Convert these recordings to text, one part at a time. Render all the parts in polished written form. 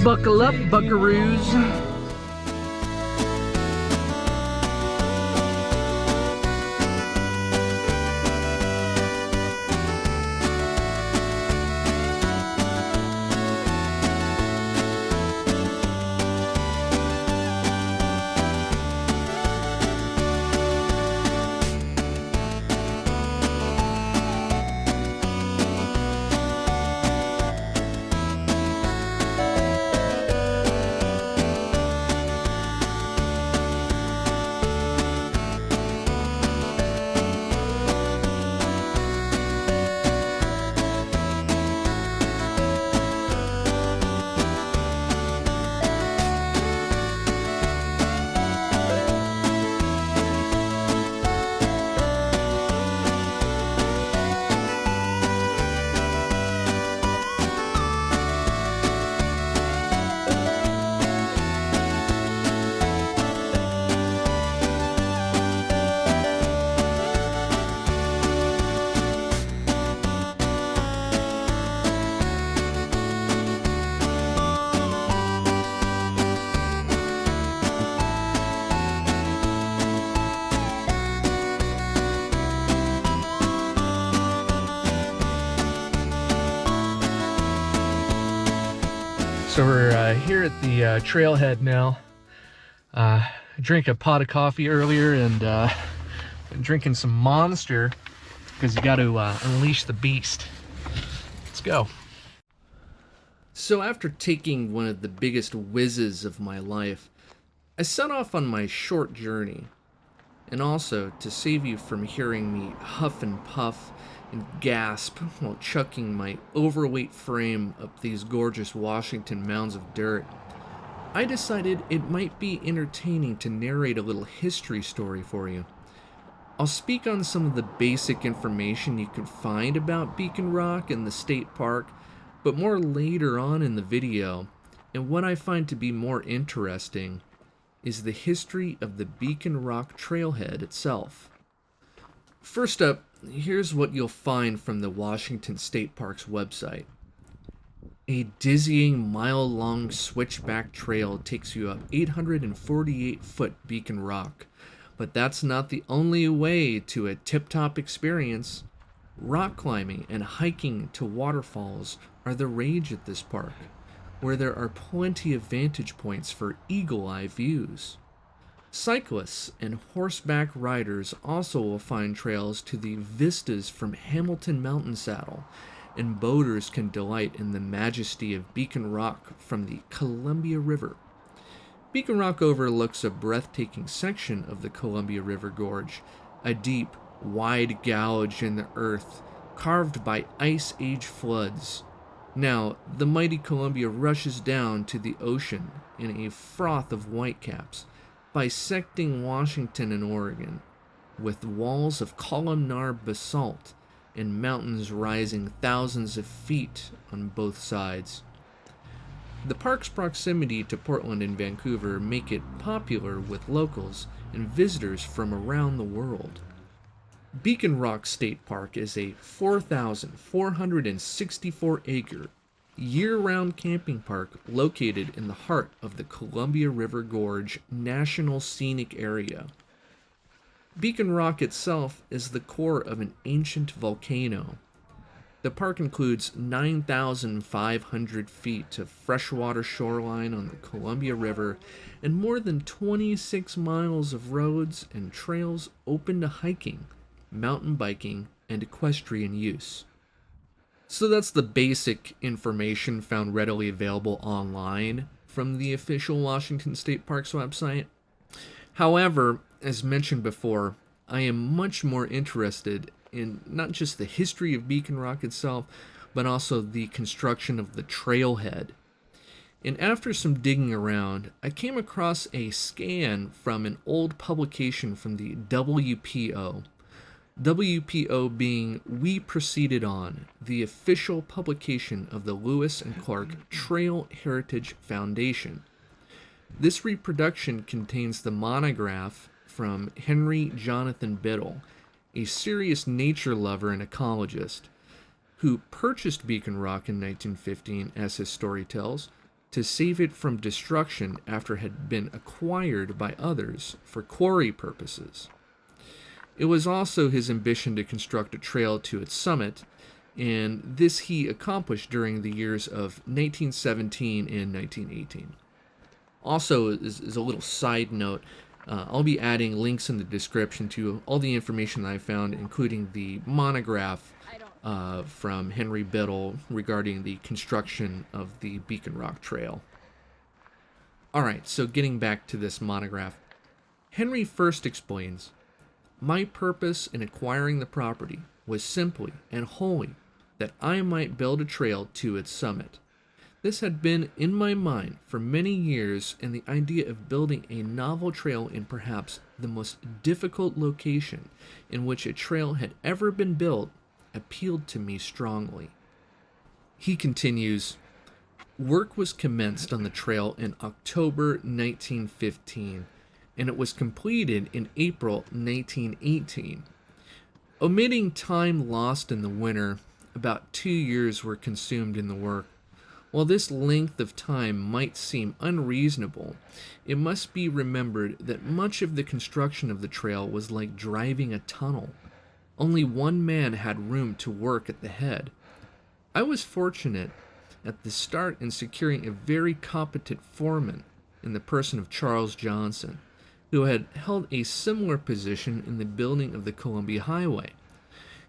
Buckle up, buckaroos. So we're here at the trailhead now. I drank a pot of coffee earlier and been drinking some Monster because you got to unleash the beast. Let's go. So after taking one of the biggest whizzes of my life, I set off on my short journey. And also, to save you from hearing me huff and puff and gasp while chucking my overweight frame up these gorgeous Washington mounds of dirt, I decided it might be entertaining to narrate a little history story for you. I'll speak on some of the basic information you can find about Beacon Rock and the state park, but more later on in the video, and what I find to be more interesting is the history of the Beacon Rock Trailhead itself. First up, here's what you'll find from the Washington State Park's website. A dizzying mile-long switchback trail takes you up 848-foot Beacon Rock, but that's not the only way to a tip-top experience. Rock climbing and hiking to waterfalls are the rage at this park, where there are plenty of vantage points for eagle-eye views. Cyclists and horseback riders also will find trails to the vistas from Hamilton Mountain Saddle, and boaters can delight in the majesty of Beacon Rock from the Columbia River. Beacon Rock overlooks a breathtaking section of the Columbia River Gorge, a deep, wide gouge in the earth carved by Ice Age floods. Now, the mighty Columbia rushes down to the ocean in a froth of whitecaps, bisecting Washington and Oregon, with walls of columnar basalt and mountains rising thousands of feet on both sides. The park's proximity to Portland and Vancouver make it popular with locals and visitors from around the world. Beacon Rock State Park is a 4,464-acre, year-round camping park located in the heart of the Columbia River Gorge National Scenic Area. Beacon Rock itself is the core of an ancient volcano. The park includes 9,500 feet of freshwater shoreline on the Columbia River and more than 26 miles of roads and trails open to hiking, mountain biking, and equestrian use. So that's the basic information found readily available online from the official Washington State Parks website. However, as mentioned before, I am much more interested in not just the history of Beacon Rock itself, but also the construction of the trailhead. And after some digging around, I came across a scan from an old publication from the WPO. WPO being We Proceeded On, the official publication of the Lewis and Clark Trail Heritage Foundation. This reproduction contains the monograph from Henry Jonathan Biddle, a serious nature lover and ecologist, who purchased Beacon Rock in 1915, as his story tells, to save it from destruction after it had been acquired by others for quarry purposes. It was also his ambition to construct a trail to its summit, and this he accomplished during the years of 1917 and 1918. Also, as a little side note, I'll be adding links in the description to all the information that I found, including the monograph from Henry Biddle regarding the construction of the Beacon Rock Trail. Alright, so getting back to this monograph, Henry first explains, "My purpose in acquiring the property was simply and wholly that I might build a trail to its summit. This had been in my mind for many years, and the idea of building a novel trail in perhaps the most difficult location in which a trail had ever been built appealed to me strongly." He continues, "Work was commenced on the trail in October 1915, and it was completed in April 1918. Omitting time lost in the winter, about 2 years were consumed in the work. While this length of time might seem unreasonable, it must be remembered that much of the construction of the trail was like driving a tunnel. Only one man had room to work at the head. I was fortunate at the start in securing a very competent foreman in the person of Charles Johnson, who had held a similar position in the building of the Columbia Highway.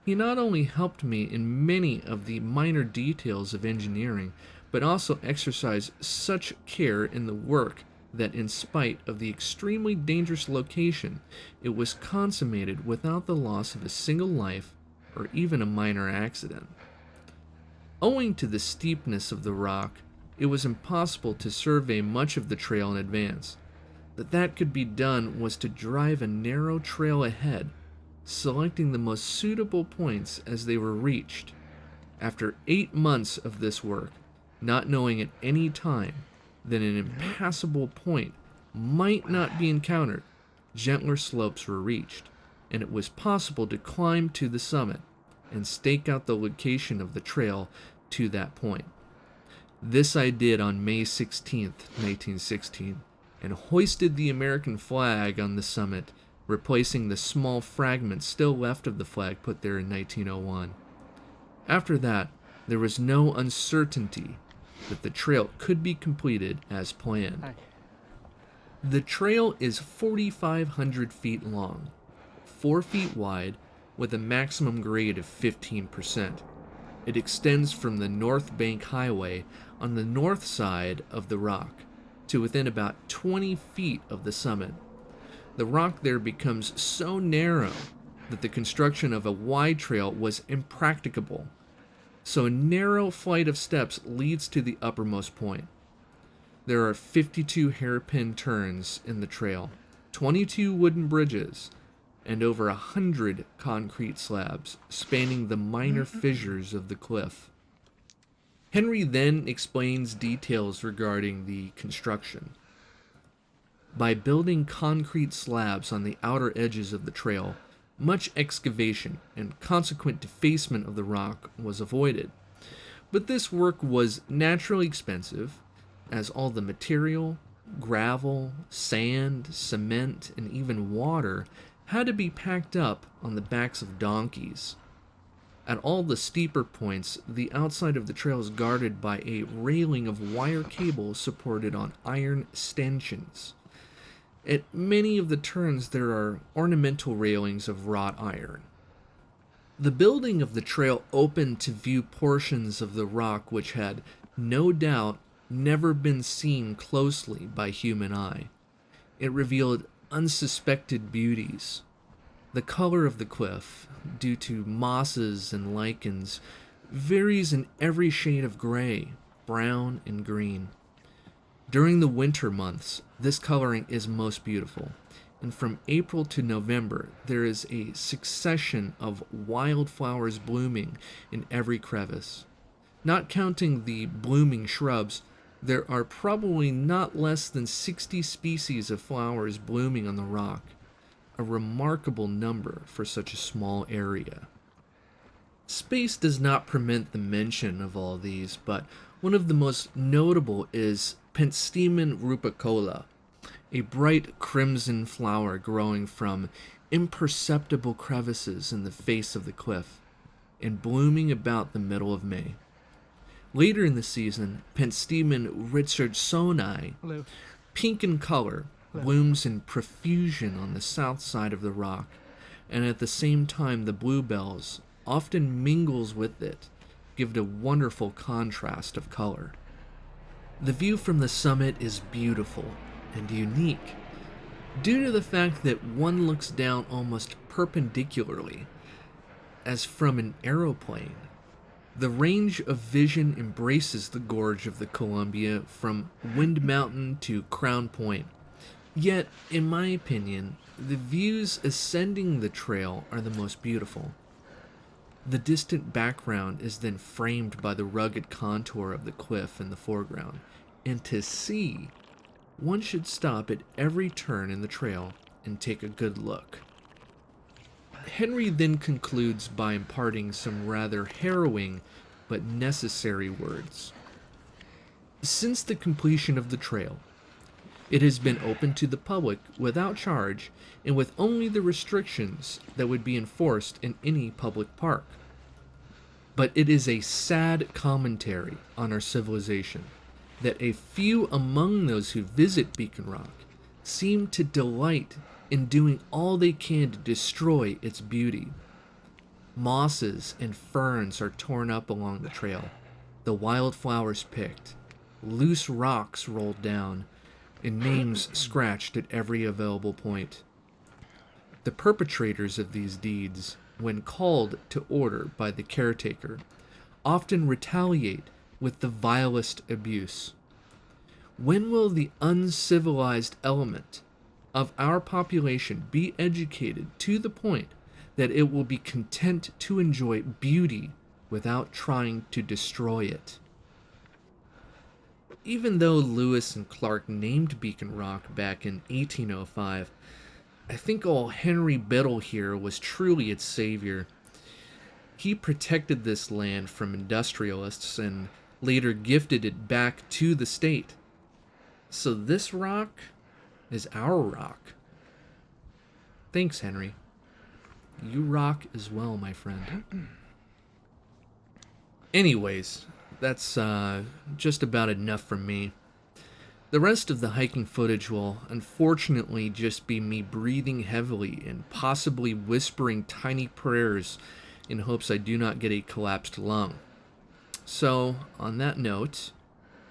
He not only helped me in many of the minor details of engineering, but also exercised such care in the work that in spite of the extremely dangerous location, it was consummated without the loss of a single life or even a minor accident. Owing to the steepness of the rock, it was impossible to survey much of the trail in advance. That could be done was to drive a narrow trail ahead, selecting the most suitable points as they were reached. After 8 months of this work, not knowing at any time that an impassable point might not be encountered, gentler slopes were reached, and it was possible to climb to the summit and stake out the location of the trail to that point. This I did on May 16th, 1916, and hoisted the American flag on the summit, replacing the small fragments still left of the flag put there in 1901. After that, there was no uncertainty that the trail could be completed as planned. The trail is 4,500 feet long, 4 feet wide, with a maximum grade of 15%. It extends from the North Bank Highway on the north side of the rock to within about 20 feet of the summit. The rock there becomes so narrow that the construction of a wide trail was impracticable, so a narrow flight of steps leads to the uppermost point. There are 52 hairpin turns in the trail, 22 wooden bridges, and over 100 concrete slabs spanning the minor fissures of the cliff. Henry then explains details regarding the construction. By building concrete slabs on the outer edges of the trail, much excavation and consequent defacement of the rock was avoided. But this work was naturally expensive, as all the material, gravel, sand, cement, and even water had to be packed up on the backs of donkeys. At all the steeper points, the outside of the trail is guarded by a railing of wire cable supported on iron stanchions. At many of the turns, there are ornamental railings of wrought iron. The building of the trail opened to view portions of the rock which had, no doubt, never been seen closely by human eye. It revealed unsuspected beauties. The color of the cliff, due to mosses and lichens, varies in every shade of gray, brown, and green. During the winter months, this coloring is most beautiful, and from April to November, there is a succession of wildflowers blooming in every crevice. Not counting the blooming shrubs, there are probably not less than 60 species of flowers blooming on the rock, a remarkable number for such a small area. Space does not permit the mention of all these, but One of the most notable is Penstemon rupicola, a bright crimson flower growing from imperceptible crevices in the face of the cliff and blooming about the middle of May. Later in the season, Penstemon richardsoni, pink in color, blooms in profusion on the south side of the rock, and at the same time the bluebells, often mingles with it, give it a wonderful contrast of color. The view from the summit is beautiful and unique, due to the fact that one looks down almost perpendicularly, as from an aeroplane. The range of vision embraces the gorge of the Columbia from Wind Mountain to Crown Point. Yet, in my opinion, the views ascending the trail are the most beautiful. The distant background is then framed by the rugged contour of the cliff in the foreground, and to see, one should stop at every turn in the trail and take a good look. Henry then concludes by imparting some rather harrowing but necessary words. Since the completion of the trail, it has been open to the public without charge and with only the restrictions that would be enforced in any public park. But it is a sad commentary on our civilization that a few among those who visit Beacon Rock seem to delight in doing all they can to destroy its beauty. Mosses and ferns are torn up along the trail, the wildflowers picked, loose rocks rolled down, and names scratched at every available point. The perpetrators of these deeds, when called to order by the caretaker, often retaliate with the vilest abuse. When will the uncivilized element of our population be educated to the point that it will be content to enjoy beauty without trying to destroy it? Even though Lewis and Clark named Beacon Rock back in 1805, I think old Henry Biddle here was truly its savior. He protected this land from industrialists and later gifted it back to the state. So this rock is our rock. Thanks, Henry. You rock as well, my friend. Anyways, that's just about enough from me. The rest of the hiking footage will unfortunately just be me breathing heavily and possibly whispering tiny prayers in hopes I do not get a collapsed lung. So, on that note,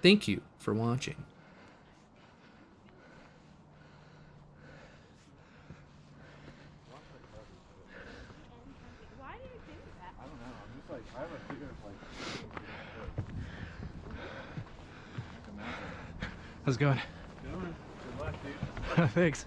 thank you for watching. How's it going? Good luck, dude. Thanks.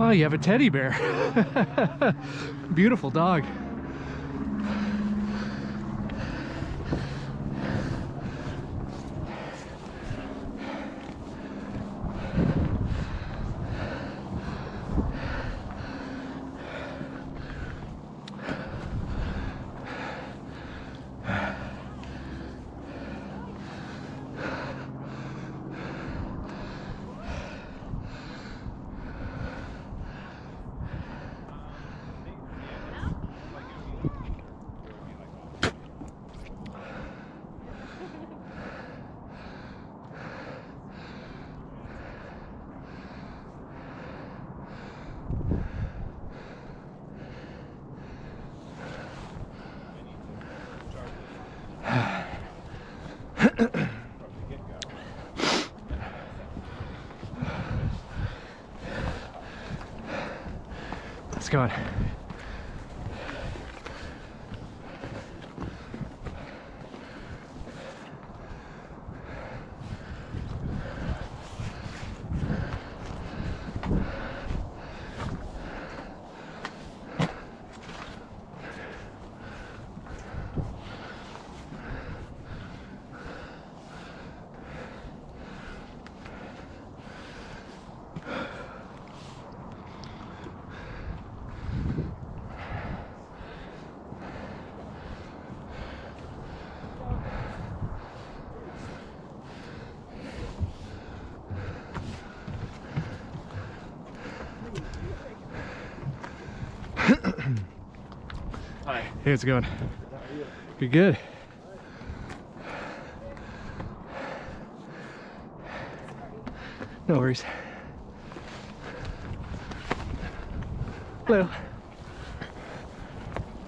Oh, you have a teddy bear. Beautiful dog. Let's go on. Hi. Hey, how's it going? Good, good. No worries. Hello.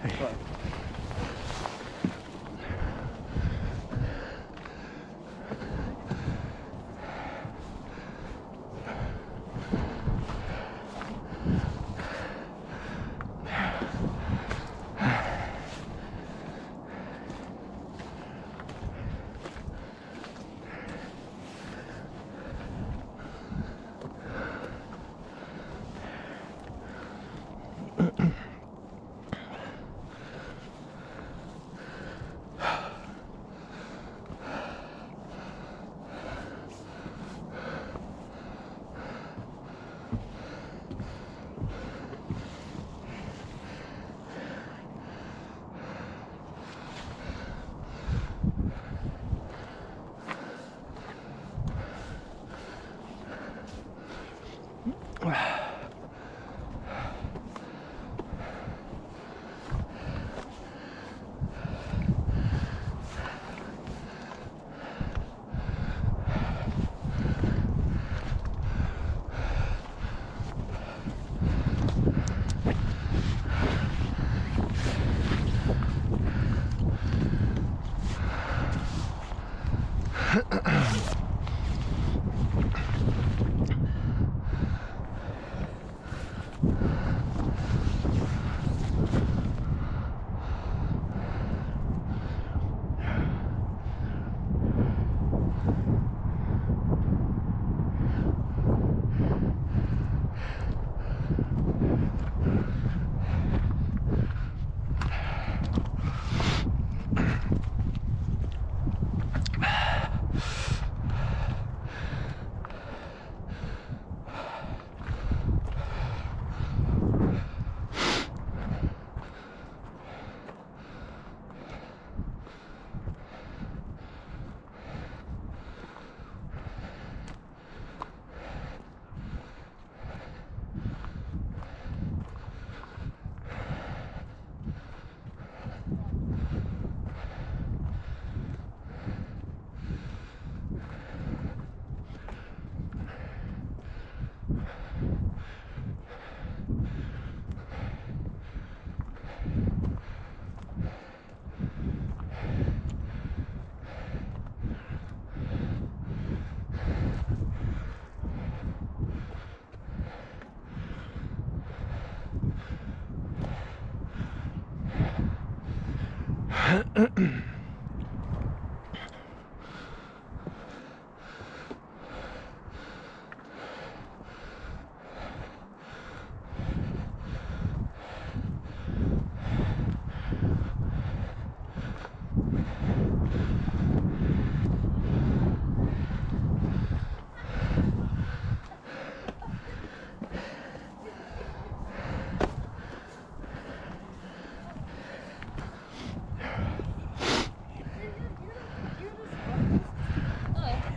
Hey.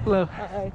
Hello. Hi.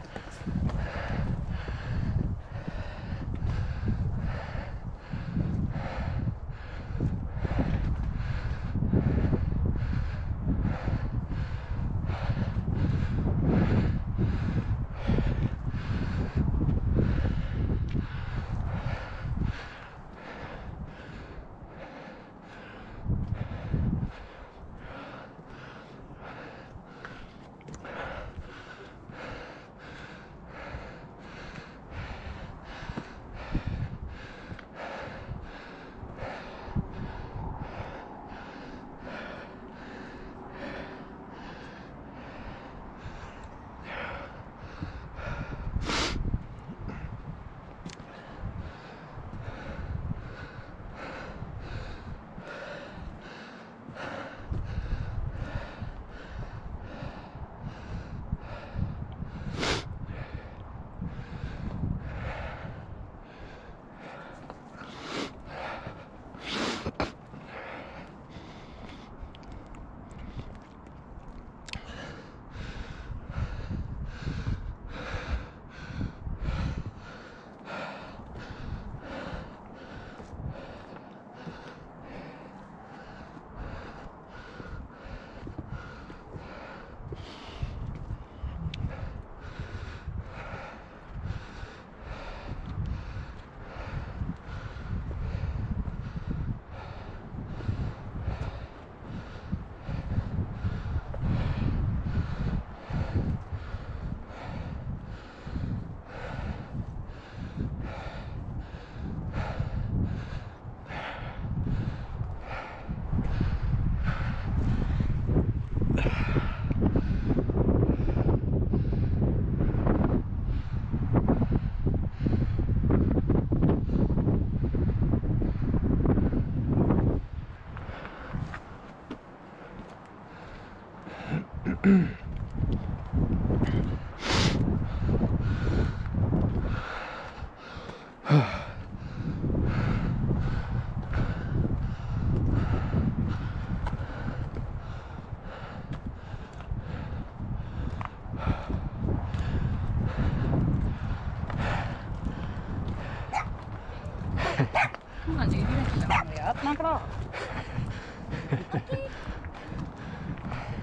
Come on, dude. You don't get that way up. Knock it off.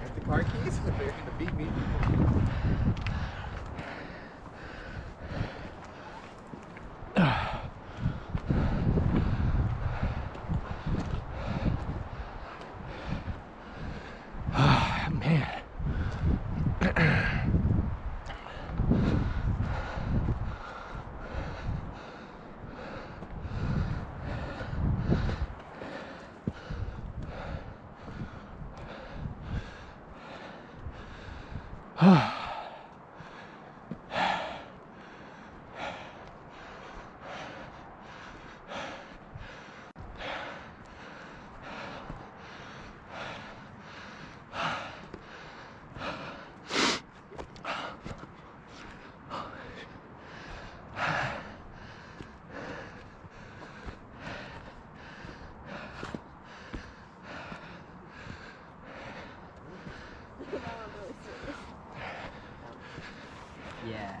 Got the car keys? They're gonna beat me. Man. Yeah.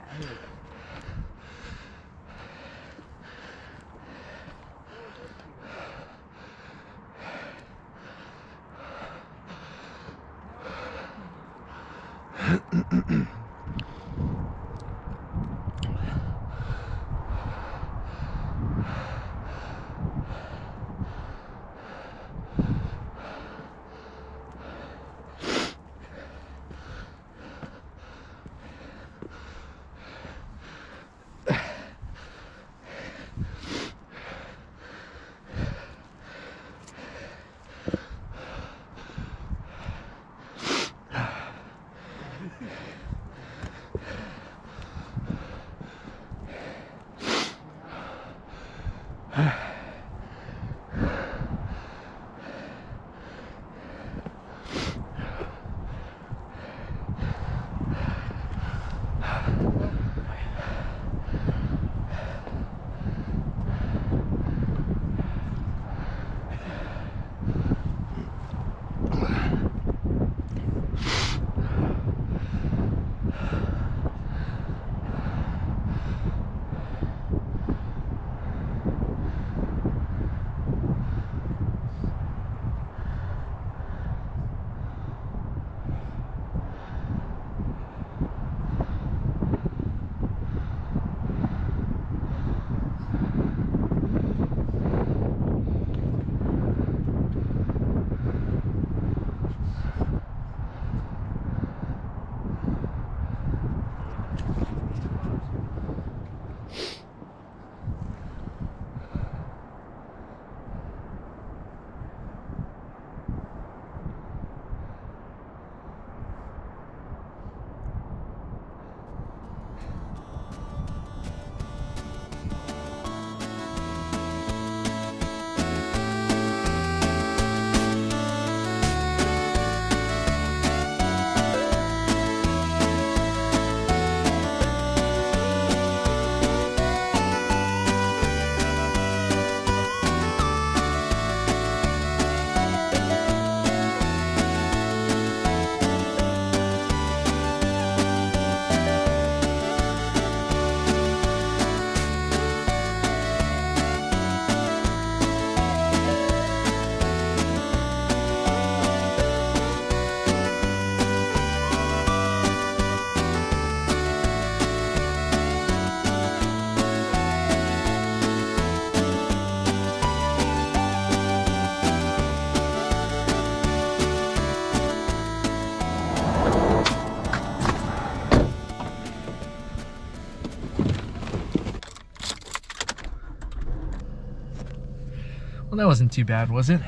Well, that wasn't too bad, was it?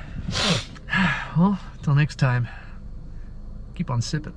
Well, till next time, keep on sipping.